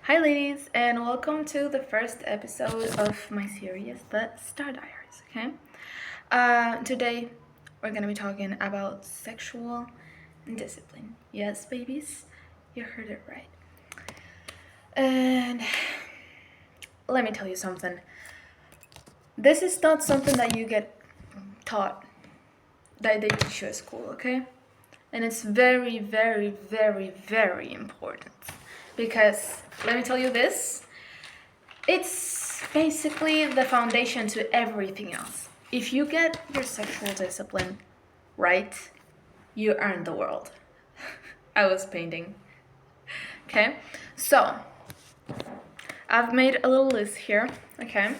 Hi, ladies, and welcome to the first episode of my series, The Star Diaries. Okay, today we're gonna be talking about sexual discipline. Yes, babies, you heard it right. And let me tell you something. This is not something that you get taught, that they teach you at school. Okay, and it's very, very, very, very important because let me tell you this. It's basically the foundation to everything else. If you get your sexual discipline right, you earn the world. I was painting. Okay, so I've made a little list here, okay,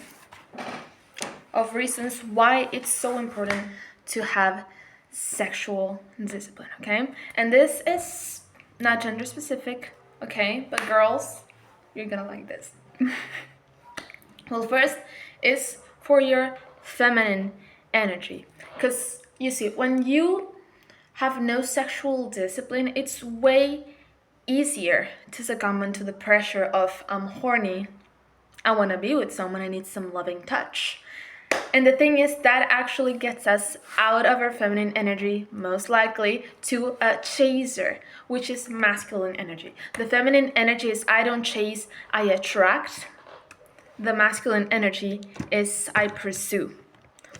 of reasons why it's so important to have sexual discipline, okay? And this is not gender specific, okay, but girls, you're gonna like this. Well, first is for your feminine energy. Because you see, when you have no sexual discipline, it's way easier to succumb to the pressure of I'm horny, I want to be with someone, I need some loving touch. And the thing is, that actually gets us out of our feminine energy, most likely, to a chaser, which is masculine energy. The feminine energy is I don't chase, I attract. The masculine energy is I pursue.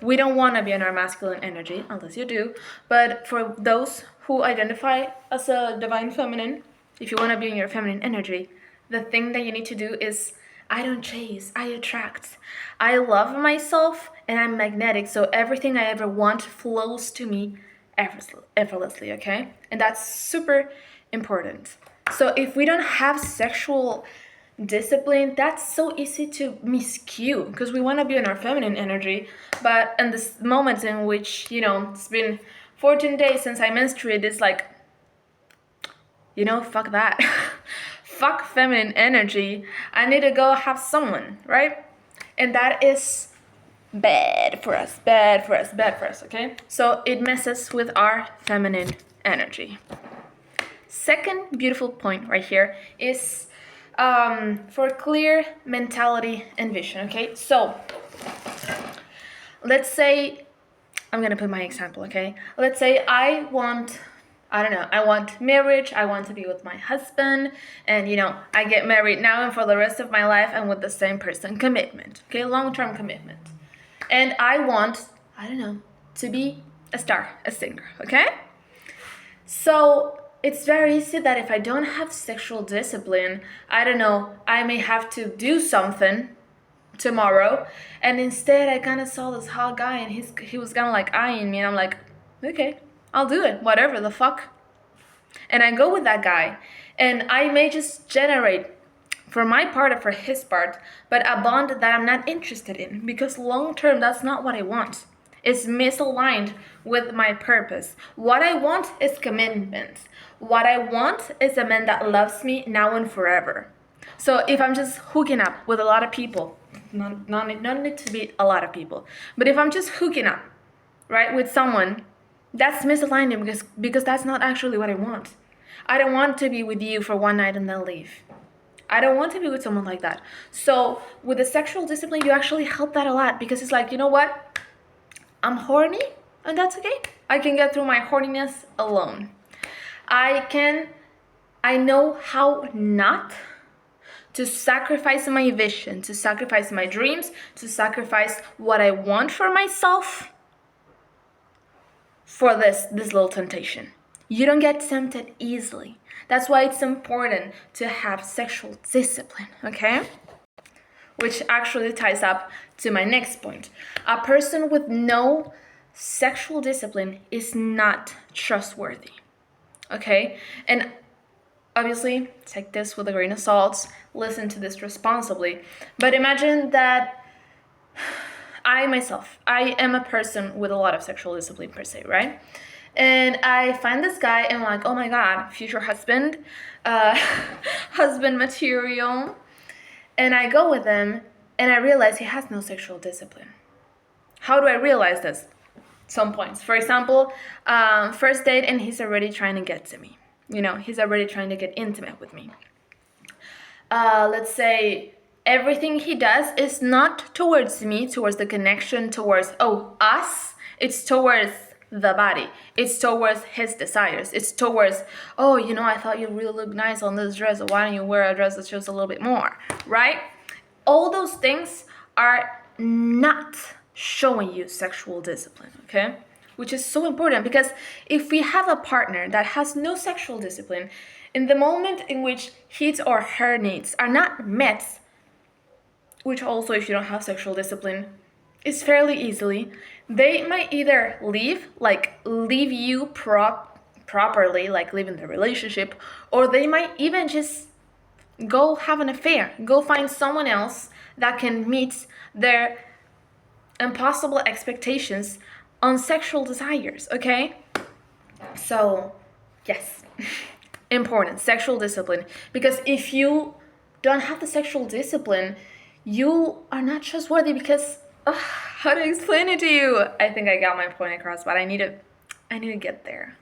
We don't want to be in our masculine energy, unless you do. But for those who identify as a divine feminine, if you want to be in your feminine energy, the thing that you need to do is I don't chase, I attract. I love myself and I'm magnetic, so everything I ever want flows to me effortlessly, okay? And that's super important. So if we don't have sexual discipline, that's so easy to miscue because we want to be in our feminine energy, but in this moment in which it's been 14 days since I menstruated, it's like fuck that. Fuck feminine energy, I need to go have someone, right? And that is bad for us, okay? So it messes with our feminine energy. Second beautiful point right here is for clear mentality and vision, okay? So let's say, I'm gonna put my example, okay? Let's say I want marriage, I want to be with my husband, and I get married now and for the rest of my life I'm with the same person. Commitment, okay? Long-term commitment. And I want, to be a star, a singer, okay? So it's very easy that if I don't have sexual discipline, I may have to do something tomorrow, and instead I kind of saw this hot guy and he was kind of like eyeing me, and I'm like, okay, I'll do it, whatever the fuck. And I go with that guy, and I may just generate, for my part or for his part, but a bond that I'm not interested in, because long term that's not what I want. It's misaligned with my purpose. What I want is commitment. What I want is a man that loves me now and forever. So if I'm just hooking up with a lot of people, not need to be a lot of people, but if I'm just hooking up, right, with someone, that's misaligned because that's not actually what I want. I don't want to be with you for one night and then leave. I don't want to be with someone like that. So with the sexual discipline, you actually help that a lot, because it's like, you know what? I'm horny, and that's okay. I can get through my horniness alone. I know how not to sacrifice my vision, to sacrifice my dreams, to sacrifice what I want for myself for this little temptation. You don't get tempted easily. That's why it's important to have sexual discipline, okay? Which actually ties up to my next point. A person with no sexual discipline is not trustworthy, okay? And obviously, take this with a grain of salt, listen to this responsibly, but imagine that I am a person with a lot of sexual discipline per se, right? And I find this guy and I'm like, oh my god, future husband, husband material. And I go with him, and I realize he has no sexual discipline. How do I realize this? Some points. For example, first date, and he's already trying to get to me. He's already trying to get intimate with me. let's say, everything he does is not towards me, towards the connection, towards, us. It's towards the body. It's towards his desires. It's towards, I thought you really look nice on this dress. So why don't you wear a dress that shows a little bit more, right? All those things are not showing you sexual discipline, okay? Which is so important, because if we have a partner that has no sexual discipline, in the moment in which his or her needs are not met, which also, if you don't have sexual discipline, is fairly easily, they might either leave you properly, like leaving the relationship, or they might even just go have an affair, go find someone else that can meet their impossible expectations on sexual desires, okay? So, yes, important, sexual discipline. Because if you don't have the sexual discipline, you are not trustworthy, because, how to explain it to you? I think I got my point across, but I need to get there.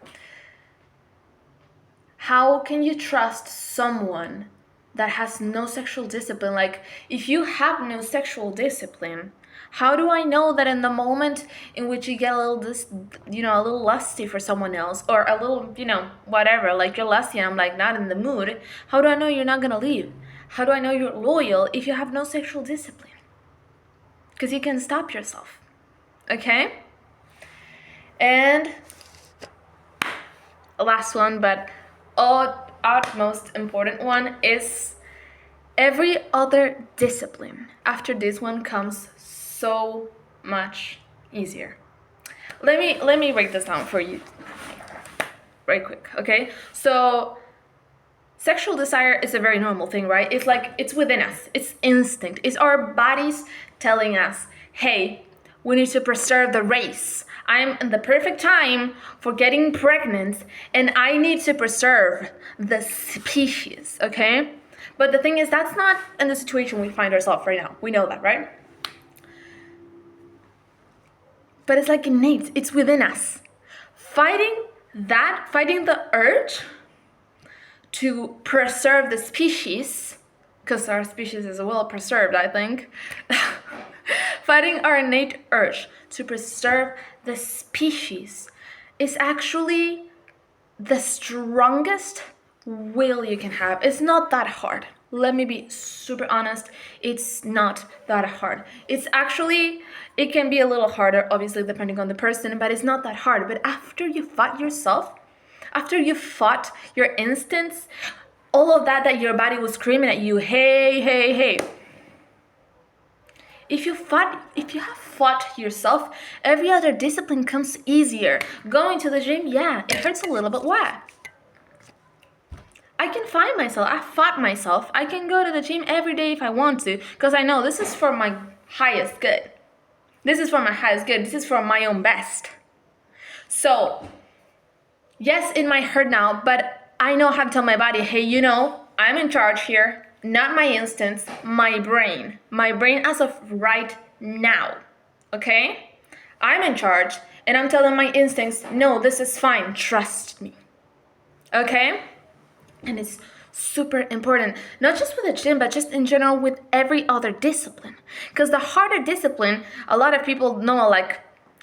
How can you trust someone that has no sexual discipline? Like, if you have no sexual discipline, how do I know that in the moment in which you get a little lusty for someone else, or a little, whatever, like you're lusty and I'm like not in the mood, how do I know you're not gonna leave? How do I know you're loyal if you have no sexual discipline? Because you can stop yourself, okay? And last one, but utmost important one, is every other discipline after this one comes so much easier. Let me break this down for you very quick, okay? So sexual desire is a very normal thing, right? It's like, it's within us. It's instinct. It's our bodies telling us, hey, we need to preserve the race. I'm in the perfect time for getting pregnant, and I need to preserve the species, okay? But the thing is, that's not in the situation we find ourselves right now. We know that, right? But it's like innate. It's within us. Fighting the urge to preserve the species, because our species is well preserved, I think. Fighting our innate urge to preserve the species is actually the strongest will you can have. It's not that hard. Let me be super honest. It's not that hard. It can be a little harder, obviously, depending on the person, but it's not that hard. But after you fought yourself, after you fought your instincts, all of that your body was screaming at you, hey, hey, hey. If you have fought yourself, every other discipline comes easier. Going to the gym, yeah, it hurts a little, but what? I can find myself. I fought myself. I can go to the gym every day if I want to, because I know this is for my highest good. This is for my highest good. This is for my own best. So, yes, it might hurt now, but I know how to tell my body, hey, I'm in charge here. Not my instincts, my brain. My brain as of right now, okay? I'm in charge, and I'm telling my instincts, no, this is fine, trust me, okay? And it's super important, not just with the gym, but just in general with every other discipline. Because the harder discipline, a lot of people know, like,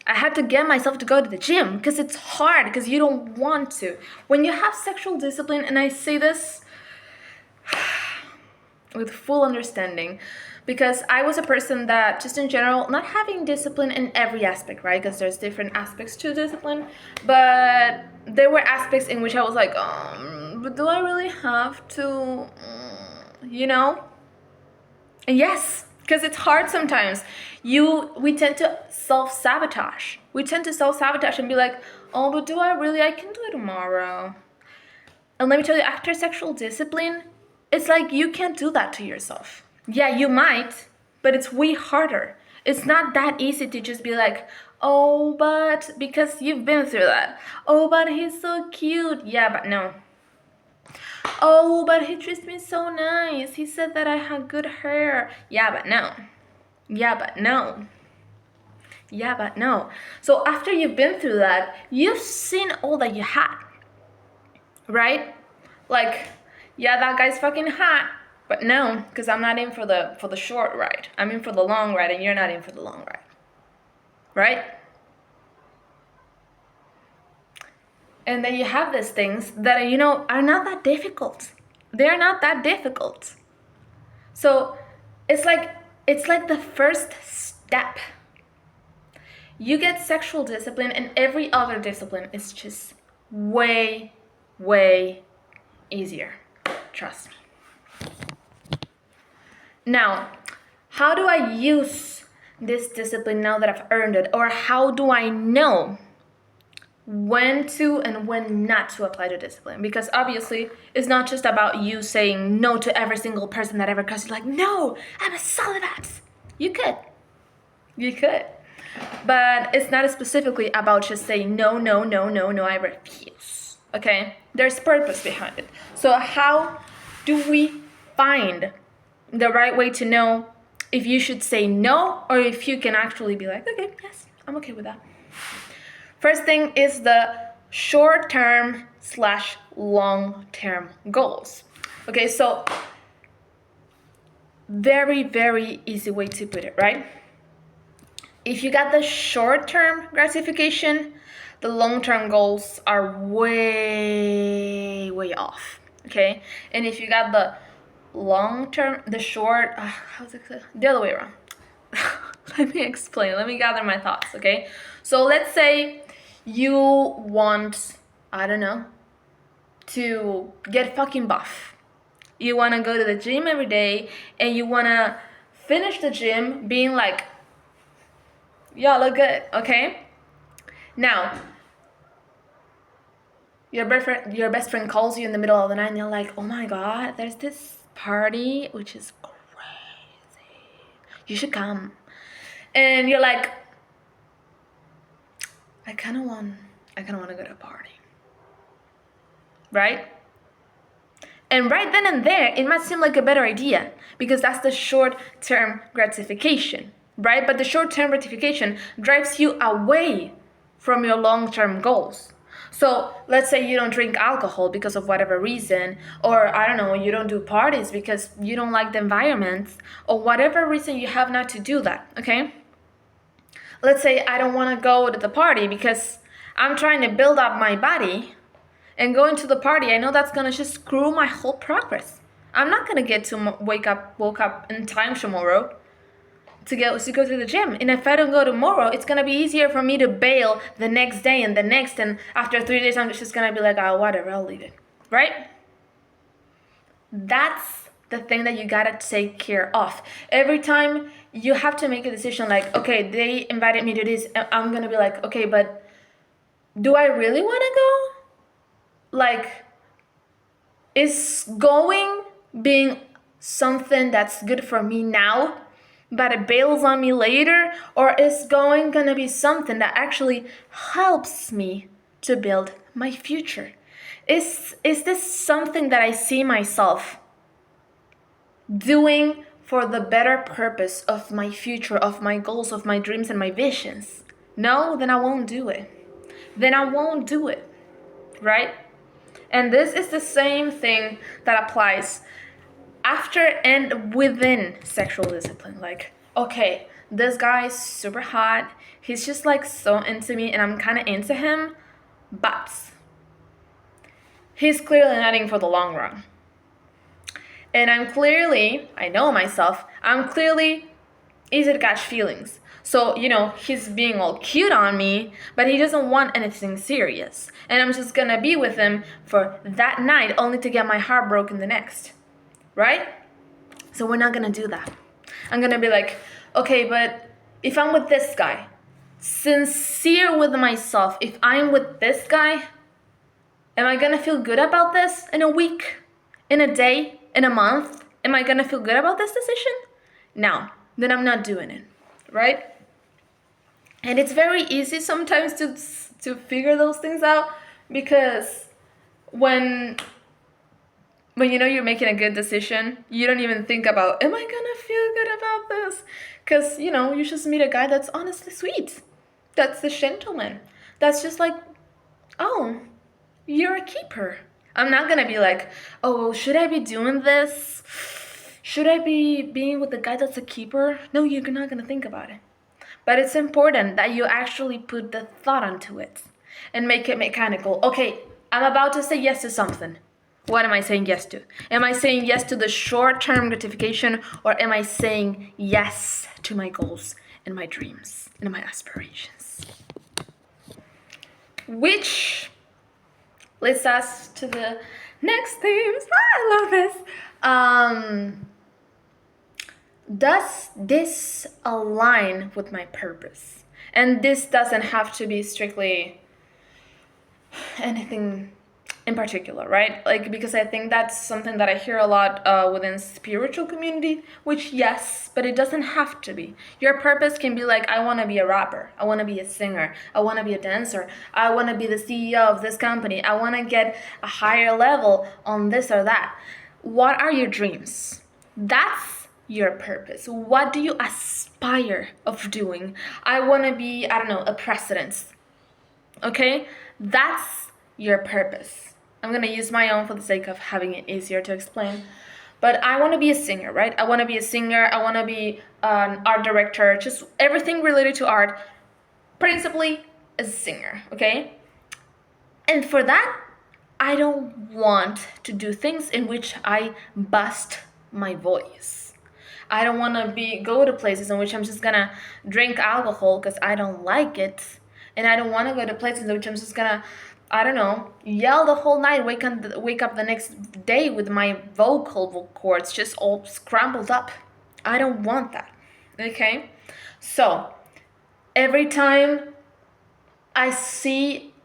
I had to get myself to go to the gym because it's hard, because you don't want to. When you have sexual discipline, and I say this with full understanding, because I was a person that, just in general, not having discipline in every aspect, right? Because there's different aspects to discipline, but there were aspects in which I was like, but do I really have to, And yes, because it's hard sometimes. We tend to self-sabotage. We tend to self-sabotage and be like, but do I really? I can do it tomorrow. And let me tell you, after sexual discipline, it's like you can't do that to yourself. Yeah, you might, but it's way harder. It's not that easy to just be like, but because you've been through that. But he's so cute. Yeah, but no. But he treats me so nice. He said that I had good hair. Yeah, but no. Yeah, but no. Yeah, but no. So after you've been through that, you've seen all that you had. Right? Like, yeah, that guy's fucking hot. But no, because I'm not in for the short ride. I'm in for the long ride, and you're not in for the long ride. Right? And then you have these things that are not that difficult. They're not that difficult. So it's like the first step. You get sexual discipline, and every other discipline is just way, way easier. Trust me. Now, how do I use this discipline now that I've earned it? Or how do I know when to and when not to apply the discipline? Because obviously, it's not just about you saying no to every single person that ever comes. You're like, no, I'm a celibate. You could. But it's not specifically about just saying no, I refuse. Okay? There's purpose behind it. So how do we find the right way to know if you should say no, or if you can actually be like, okay, yes, I'm okay with that? First thing is the short-term / long-term goals. Okay, so very, very easy way to put it, right? If you got the short-term gratification, the long-term goals are way, way off, okay? And if you got the long-term, the other way around. Let me explain. Let me gather my thoughts, okay? So let's say you want, I don't know, to get fucking buff. You want to go to the gym every day, and you want to finish the gym being like, y'all look good, okay? Now, your best friend calls you in the middle of the night, and you're like, oh my god, there's this party which is crazy. You should come. And you're like, I kind of want to go to a party. Right? And right then and there, it might seem like a better idea because that's the short-term gratification, right? But the short-term gratification drives you away from your long-term goals. So let's say you don't drink alcohol because of whatever reason, or I don't know, you don't do parties because you don't like the environment, or whatever reason you have not to do that, okay? Let's say I don't want to go to the party because I'm trying to build up my body, and going to the party, I know that's going to just screw my whole progress. I'm not going to get to woke up in time tomorrow to go to the gym. And if I don't go tomorrow, it's going to be easier for me to bail the next day and the next. And after 3 days, I'm just going to be like, oh, whatever, I'll leave it. Right? That's the thing that you got to take care of. Every time you have to make a decision like, okay, they invited me to this. I'm going to be like, okay, but do I really want to go? Like, is going being something that's good for me now, but it bails on me later? Or is going gonna be something that actually helps me to build my future? Is this something that I see myself doing for the better purpose of my future, of my goals, of my dreams and my visions? No, then I won't do it. Right? And this is the same thing that applies after and within sexual discipline. Like, okay, this guy is super hot. He's just like so into me and I'm kind of into him, but he's clearly not in for the long run. And I know myself, I'm clearly easy to catch feelings. So, he's being all cute on me, but he doesn't want anything serious. And I'm just gonna be with him for that night only to get my heart broken the next. Right? So we're not gonna do that. I'm gonna be like, okay, but if I'm with this guy, sincere with myself, if I'm with this guy, am I gonna feel good about this in a week, in a day, in a month? Am I gonna feel good about this decision? No, then I'm not doing it. Right? And it's very easy sometimes to figure those things out because when you're making a good decision, you don't even think about, am I gonna feel good about this? Because, you just meet a guy that's honestly sweet. That's a gentleman. That's just like, oh, you're a keeper. I'm not gonna be like, oh, should I be doing this? Should I be being with the guy that's a keeper? No, you're not gonna think about it. But it's important that you actually put the thought into it and make it mechanical. Okay, I'm about to say yes to something. What am I saying yes to? Am I saying yes to the short-term gratification, or am I saying yes to my goals and my dreams and my aspirations? Which leads us to the next themes. I love this. Does this align with my purpose? And this doesn't have to be strictly anything in particular, right? Like, because I think that's something that I hear a lot within spiritual community, which yes, but it doesn't have to be. Your purpose can be like, I want to be a rapper, I want to be a singer, I want to be a dancer, I want to be the CEO of this company, I want to get a higher level on this or that. What are your dreams? That's your purpose. What do you aspire of doing? I want to be, I don't know, a president. Okay? That's your purpose. I'm going to use my own for the sake of having it easier to explain. But I want to be a singer, right? I want to be a singer. I want to be an art director. Just everything related to art. Principally, a singer, okay? And for that, I don't want to do things in which I bust my voice. I don't want to go to places in which I'm just gonna drink alcohol because I don't like it, and I don't want to go to places in which I'm just gonna, I don't know, yell the whole night, wake up the next day with my vocal cords just all scrambled up. I don't want that. Okay, so every time I see,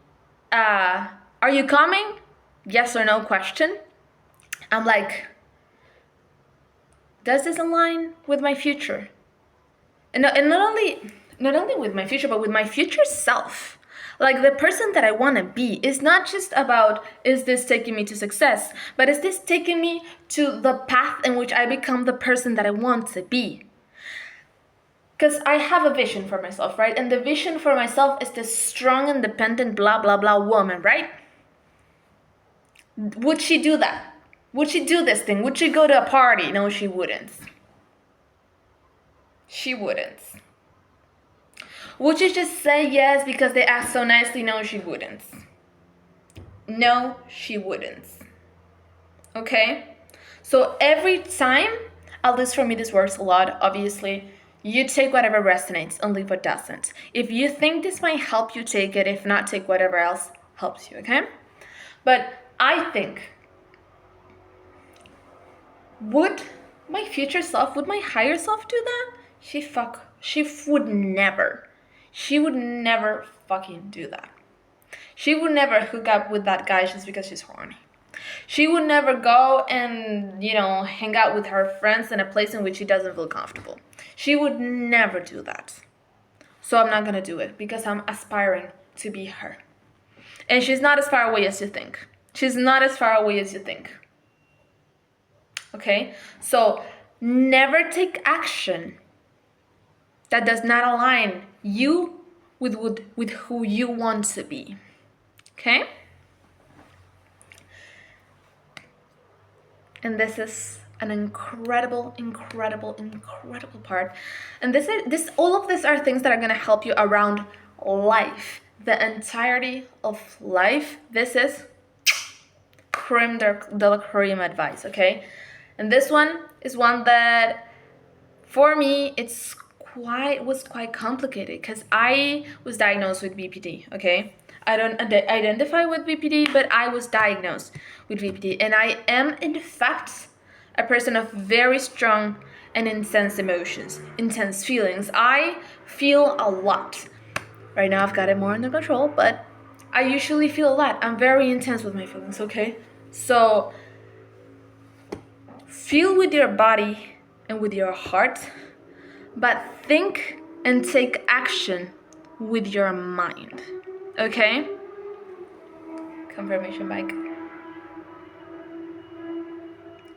are you coming? Yes or no question. I'm like, does this align with my future? And not only with my future, but with my future self. Like, the person that I want to be is not just about, is this taking me to success, but is this taking me to the path in which I become the person that I want to be? Because I have a vision for myself, right? And the vision for myself is this strong, independent, blah, blah, blah woman, right? Would she do that? Would she do this thing? Would she go to a party? No, she wouldn't. She wouldn't. Would she just say yes because they asked so nicely? No, she wouldn't. No, she wouldn't. Okay? So every time, at least for me this works a lot, obviously, you take whatever resonates and leave what doesn't. If you think this might help you, take it. If not, take whatever else helps you, okay? But I think, would my future self, would my higher self do that? She would never. She would never fucking do that. She would never hook up with that guy just because she's horny. She would never go and, hang out with her friends in a place in which she doesn't feel comfortable. She would never do that. So I'm not gonna do it because I'm aspiring to be her. And she's not as far away as you think. She's not as far away as you think. Okay? So never take action that does not align you with who you want to be. Okay? And this is an incredible, incredible, incredible part. And all of these are things that are gonna help you around life. The entirety of life. This is creme de la creme advice, okay? And this one is one that, for me, was quite complicated because I was diagnosed with BPD, okay? I don't identify with BPD, but I was diagnosed with BPD. And I am, in fact, a person of very strong and intense emotions, intense feelings. I feel a lot. Right now I've got it more under control, but I usually feel a lot. I'm very intense with my feelings, okay? So feel with your body and with your heart, but think and take action with your mind, okay? Confirmation bike.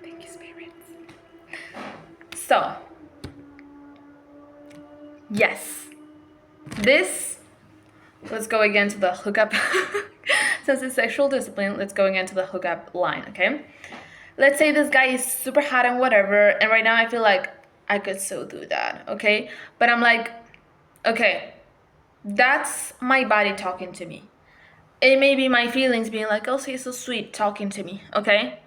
Thank you, spirits. So, yes, let's go again to the hookup. Since it's sexual discipline, let's go again to the hookup line, okay? let's say this guy is super hot and whatever, and right now I feel like I could so do that, okay? But I'm like, okay, that's my body talking to me. It may be my feelings being like, oh, he's so sweet talking to me, okay?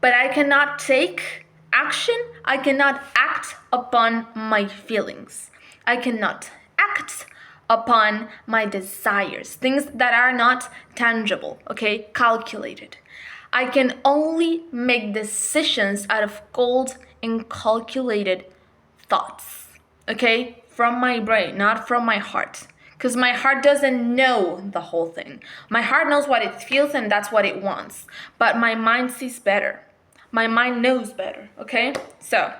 But I cannot take action. I cannot act upon my feelings. I cannot act upon my desires, things that are not tangible, okay, calculated. I can only make decisions out of cold and calculated thoughts, okay, from my brain, not from my heart. Because my heart doesn't know the whole thing. My heart knows what it feels and that's what it wants. But my mind sees better. My mind knows better, okay? So,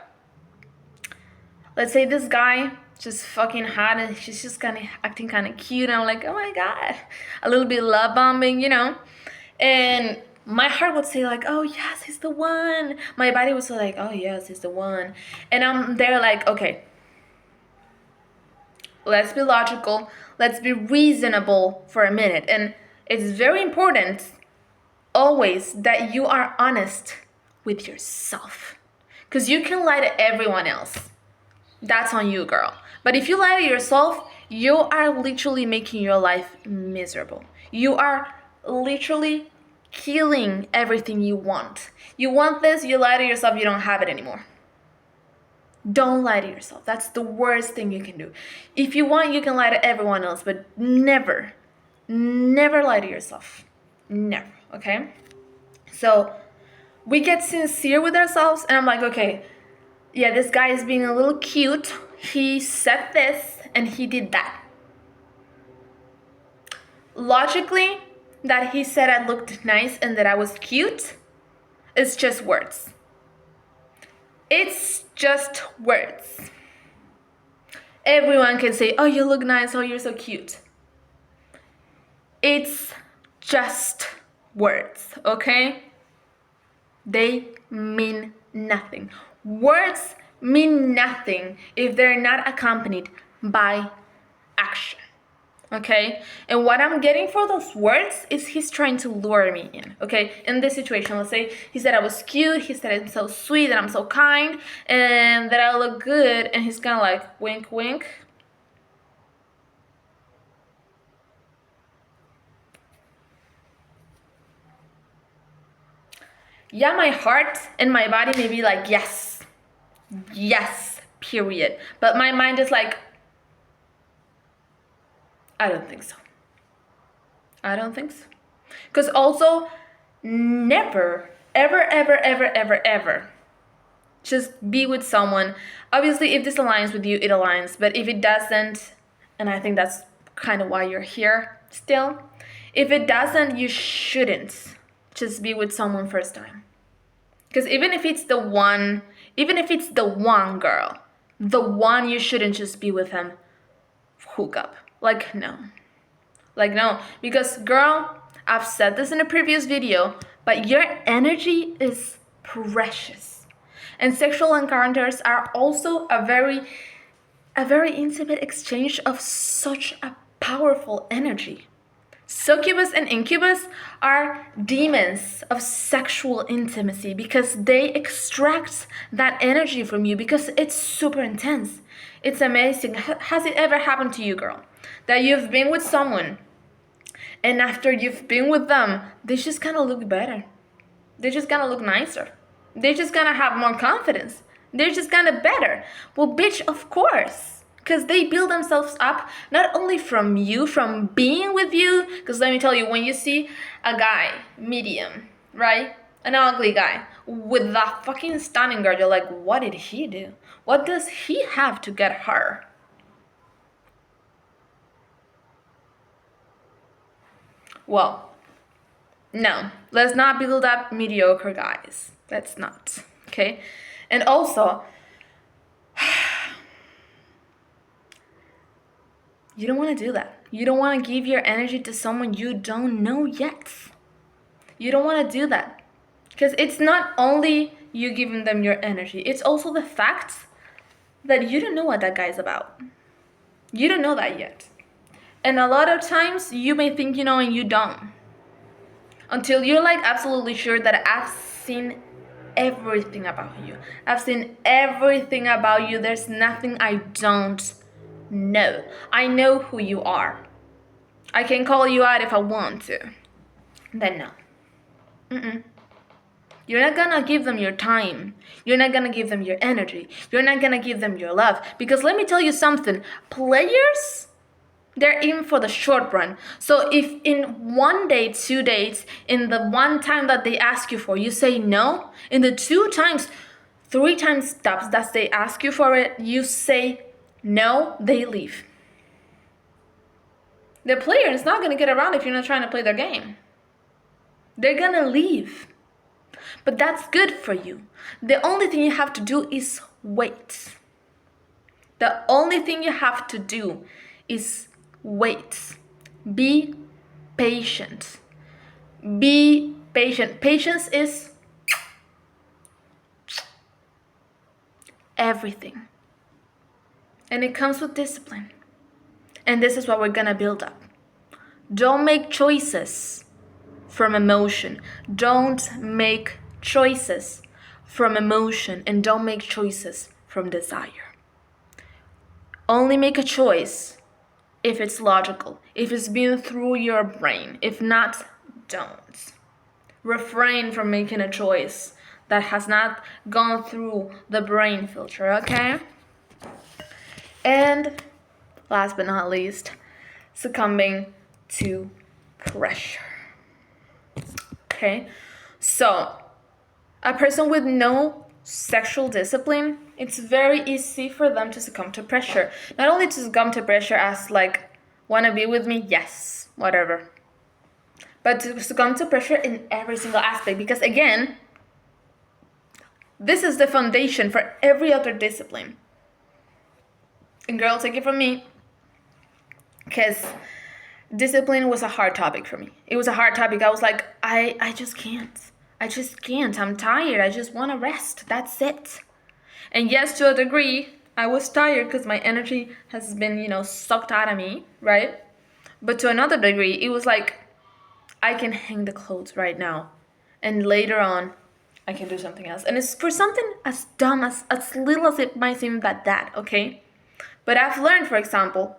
let's say this guy just fucking hot and she's just kind of acting kind of cute. And I'm like, oh my God. A little bit love bombing, And my heart would say like, oh yes, he's the one. My body would say like, oh yes, he's the one. And I'm there like, okay, let's be logical. Let's be reasonable for a minute. And it's very important always that you are honest with yourself. Because you can lie to everyone else. That's on you, girl. But if you lie to yourself, you are literally making your life miserable. You are literally killing everything you want. You want this, you lie to yourself, you don't have it anymore. Don't lie to yourself. That's the worst thing you can do. If you want, you can lie to everyone else, but never lie to yourself. Never, okay? So we get sincere with ourselves, and I'm like, okay, yeah, this guy is being a little cute. He said this, and he did that. Logically, that he said I looked nice and that I was cute, it's just words. It's just words. Everyone can say, oh, you look nice, oh, you're so cute. It's just words, okay? They mean nothing. Words mean nothing if they're not accompanied by action. Okay? And what I'm getting for those words is he's trying to lure me in. Okay? In this situation, let's say he said I was cute, he said I'm so sweet, that I'm so kind, and that I look good, and he's kind of like, wink, wink. Yeah, my heart and my body may be like, yes, period. But my mind is like, I don't think so. I don't think so. Because also, never, ever, just be with someone. Obviously, if this aligns with you, it aligns. But if it doesn't, and I think that's kind of why you're here still, if it doesn't, you shouldn't just be with someone first time. Because even if it's the one girl, the one, you shouldn't just be with him, hook up. Like, no. Because girl, I've said this in a previous video, but your energy is precious. And sexual encounters are also a very intimate exchange of such a powerful energy. Succubus and incubus are demons of sexual intimacy because they extract that energy from you because it's super intense. It's amazing. Has it ever happened to you, girl, that you've been with someone and after you've been with them, they just kind of look better? They just kind of look nicer. They just kind of have more confidence. They're just kind of better. Well, bitch, of course. Because they build themselves up not only from you, from being with you. Because let me tell you, when you see a guy, medium, right? An ugly guy with that fucking stunning girl, you're like, what did he do? What does he have to get her? Well, no, let's not build up mediocre guys. Let's not, okay? And also, you don't want to do that. You don't want to give your energy to someone you don't know yet. You don't want to do that. Because it's not only you giving them your energy, it's also the fact that you don't know what that guy's about. You don't know that yet. And a lot of times you may think you know and you don't. Until you're like absolutely sure that I've seen everything about you. I've seen everything about you. There's nothing I don't know. I know who you are. I can call you out if I want to. Then no. You're not gonna give them your time. You're not gonna give them your energy. You're not gonna give them your love. Because let me tell you something. Players, they're in for the short run. So if in 1 day, 2 days, in the one time that they ask you for, you say no, in the 2 times, 3 times that they ask you for it, you say no, they leave. The player is not gonna get around if you're not trying to play their game. They're gonna leave. But that's good for you. The only thing you have to do is wait. The only thing you have to do is wait. Be patient. Be patient. Patience is everything. And it comes with discipline. And this is what we're gonna build up. Don't make choices from emotion. Don't make choices from emotion, and don't make choices from desire. Only make a choice if it's logical, if it's been through your brain. If not, don't. Refrain from making a choice that has not gone through the brain filter, okay? And last but not least, succumbing to pressure. Okay? So, a person with no sexual discipline, it's very easy for them to succumb to pressure. Not only to succumb to pressure as like, wanna be with me? Yes, whatever. But to succumb to pressure in every single aspect. Because again, this is the foundation for every other discipline. And girl, take it from me, because discipline was a hard topic for me. It was a hard topic. I was like, I just can't. I just can't. I'm tired. I just want to rest. That's it. And yes, to a degree, I was tired because my energy has been, sucked out of me, right? But to another degree, it was like, I can hang the clothes right now. And later on, I can do something else. And it's for something as dumb, as little as it might seem that, okay? But I've learned, for example,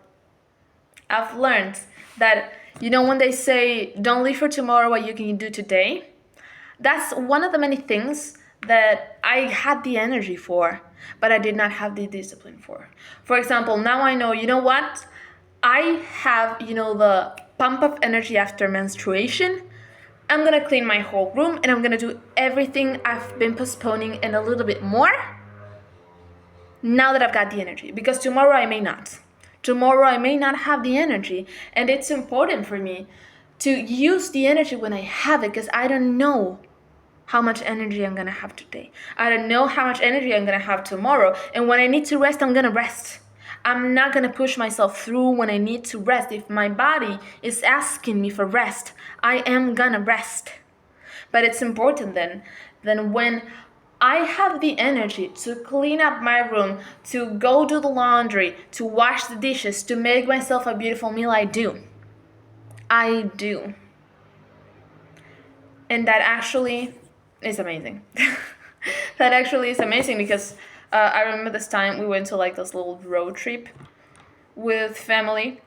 that, when they say, don't leave for tomorrow what you can do today, that's one of the many things that I had the energy for, but I did not have the discipline for. For example, now I know, what? I have, the pump of energy after menstruation. I'm gonna clean my whole room and I'm gonna do everything I've been postponing and a little bit more now that I've got the energy, because tomorrow I may not. Tomorrow I may not have the energy, and it's important for me to use the energy when I have it, because I don't know how much energy I'm gonna have today. I don't know how much energy I'm gonna have tomorrow, and when I need to rest, I'm gonna rest. I'm not gonna push myself through when I need to rest. If my body is asking me for rest, I am gonna rest. But it's important then when I have the energy to clean up my room, to go do the laundry, to wash the dishes, to make myself a beautiful meal, I do. And that actually is amazing. That actually is amazing because I remember this time we went to like this little road trip with family.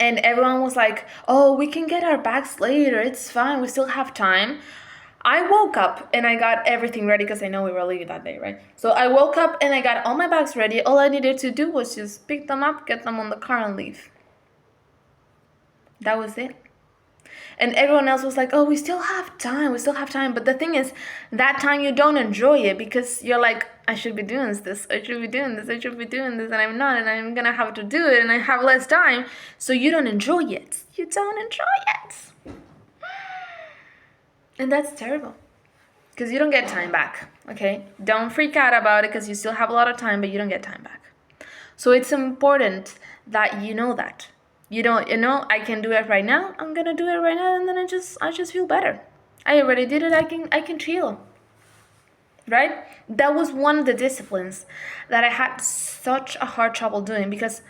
And everyone was like, oh, we can get our bags later. It's fine. We still have time. I woke up and I got everything ready because I know we were leaving that day, right? So I woke up and I got all my bags ready. All I needed to do was just pick them up, get them on the car, and leave. That was it. And everyone else was like, oh, we still have time. But the thing is, that time you don't enjoy it because you're like, I should be doing this. And I'm not. And I'm going to have to do it. And I have less time. So you don't enjoy it. And that's terrible. Because you don't get time back, okay? Don't freak out about it because you still have a lot of time, but you don't get time back. So it's important that you know that. I can do it right now. I'm gonna do it right now, and then I just feel better. I already did it. I can chill. Right? That was one of the disciplines that I had such a hard trouble doing because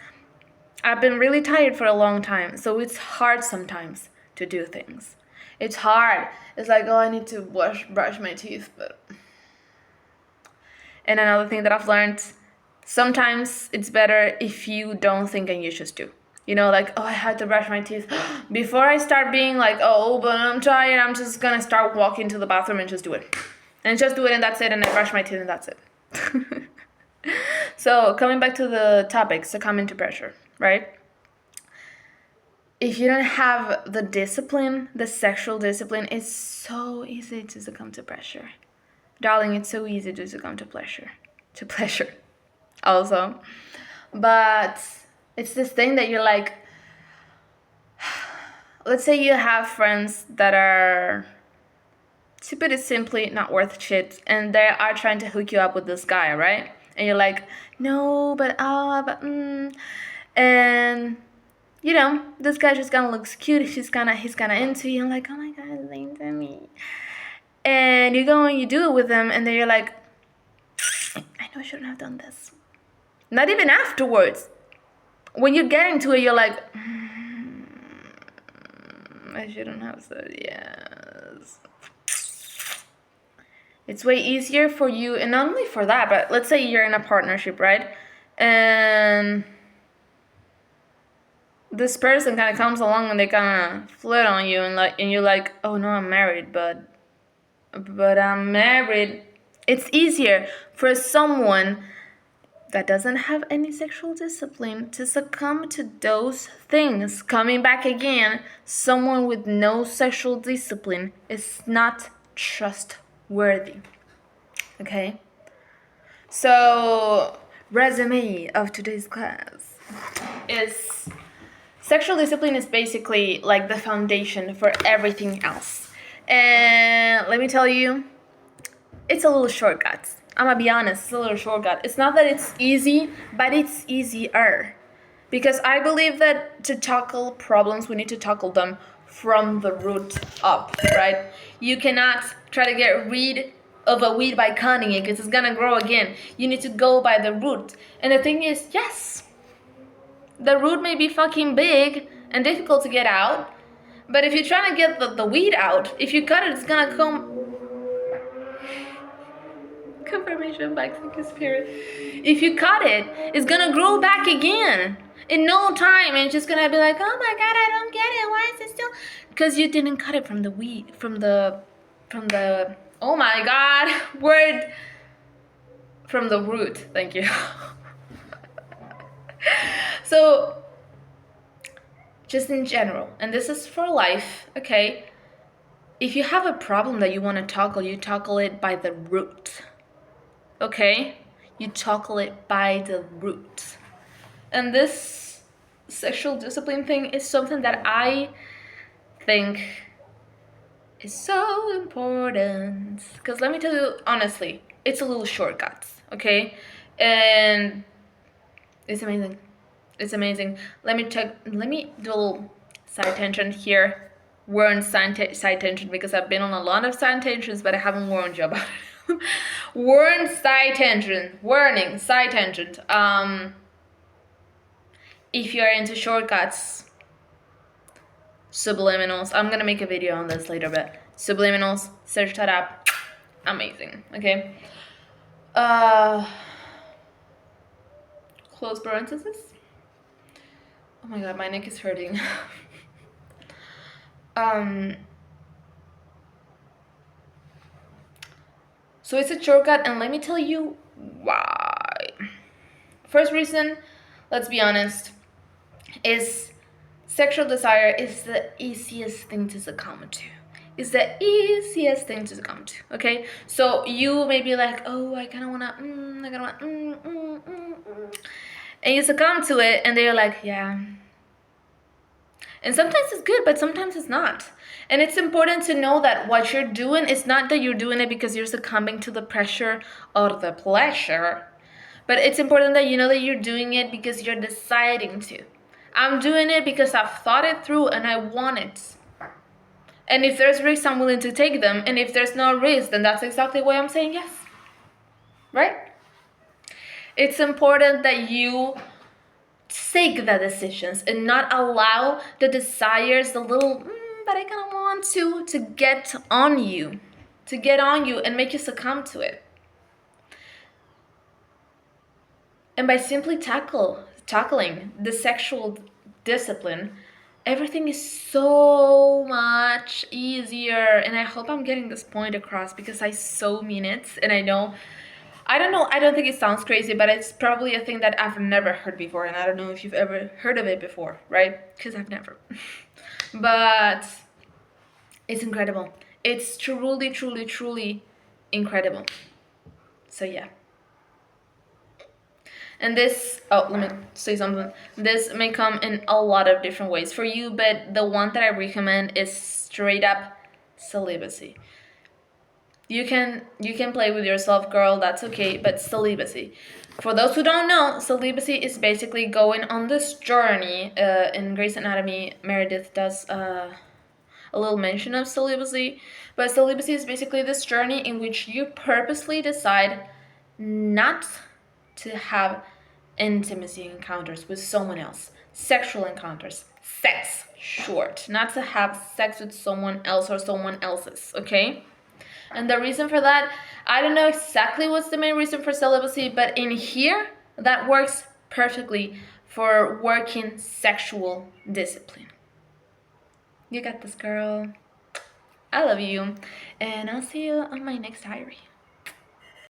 I've been really tired for a long time. So it's hard sometimes to do things. It's hard. It's like, oh, I need to brush my teeth, but And another thing that I've learned, sometimes it's better if you don't think and you just do. You know, like, oh, I had to brush my teeth. Before I start being like, oh, but I'm tired, I'm just gonna start walking to the bathroom and just do it. And just do it and that's it, and I brush my teeth and that's it. So, coming back to the topic, succumbing to pressure, right? If you don't have the discipline, the sexual discipline, it's so easy to succumb to pressure. Darling, it's so easy to succumb to pleasure. To pleasure. Also. But it's this thing that you're like, let's say you have friends that are, to put it simply, not worth shit, and they are trying to hook you up with this guy, right? And you're like, no, but and you know, this guy just kind of looks cute. He's kind of into you. I'm like, oh my god, he's into me. And you go and you do it with them, and then you're like, I know I shouldn't have done this. Not even afterwards. When you get into it, you're like, I shouldn't have said yes. It's way easier for you, and not only for that, but let's say you're in a partnership, right? And this person kind of comes along and they kind of flirt on you, and you're like, oh no, I'm married, but I'm married. It's easier for someone that doesn't have any sexual discipline to succumb to those things. Coming back again, someone with no sexual discipline is not trustworthy. Okay? So, resume of today's class is sexual discipline is basically like the foundation for everything else. And let me tell you, it's a little shortcut. I'm gonna be honest, it's a little shortcut. It's not that it's easy, but it's easier. Because I believe that to tackle problems, we need to tackle them from the root up, right? You cannot try to get rid of a weed by cutting it, because it's gonna grow again. You need to go by the root. And the thing is, yes, the root may be fucking big and difficult to get out, but if you're trying to get the weed out, if you cut it, it's gonna come. Confirmation back to spirit. If you cut it, it's gonna grow back again in no time, and it's just gonna be like, oh my god, I don't get it. Why is it still? Because you didn't cut it from the weed, from the. Oh my god, word. From the root. Thank you. So, just in general, and this is for life, okay? If you have a problem that you want to tackle, you tackle it by the root. Okay? You tackle it by the root. And this sexual discipline thing is something that I think is so important. Because let me tell you honestly, it's a little shortcut, okay? And it's amazing. It's amazing. Let me do a little side tangent here. Warn side tangent, because I've been on a lot of side tangents, but I haven't warned you about it. Warn side tangent. Warning side tangent. If you are into shortcuts, subliminals. I'm gonna make a video on this later, but subliminals, search that up. Amazing. Okay. Close parenthesis. Oh my god, my neck is hurting. So it's a shortcut, and let me tell you why. First reason, let's be honest, is sexual desire is the easiest thing to succumb to. It's the easiest thing to succumb to, okay? So you may be like, oh, I kind of want to, and you succumb to it, and they're like, yeah. And sometimes it's good, but sometimes it's not. And it's important to know that what you're doing is not that you're doing it because you're succumbing to the pressure or the pleasure. But it's important that you know that you're doing it because you're deciding to. I'm doing it because I've thought it through and I want it. And if there's risks, I'm willing to take them. And if there's no risk, then that's exactly why I'm saying yes. Right? It's important that you take the decisions and not allow the desires, the little, but I kind of want to get on you and make you succumb to it. And by simply tackling the sexual discipline, everything is so much easier. And I hope I'm getting this point across, because I so mean it. And I don't think it sounds crazy, but it's probably a thing that I've never heard before. And I don't know if you've ever heard of it before, right? Because I've never. But it's incredible. It's truly, truly, truly incredible. So yeah. And this, oh, let me say something. This may come in a lot of different ways for you, but the one that I recommend is straight up celibacy. You can play with yourself, girl, that's okay, but celibacy. For those who don't know, celibacy is basically going on this journey. In Grey's Anatomy, Meredith does a little mention of celibacy, but celibacy is basically this journey in which you purposely decide not to have intimacy encounters with someone else, sexual encounters, sex, short, not to have sex with someone else or someone else's, okay? And the reason for that, I don't know exactly what's the main reason for celibacy, but in here, that works perfectly for working sexual discipline. You got this, girl. I love you, and I'll see you on my next diary.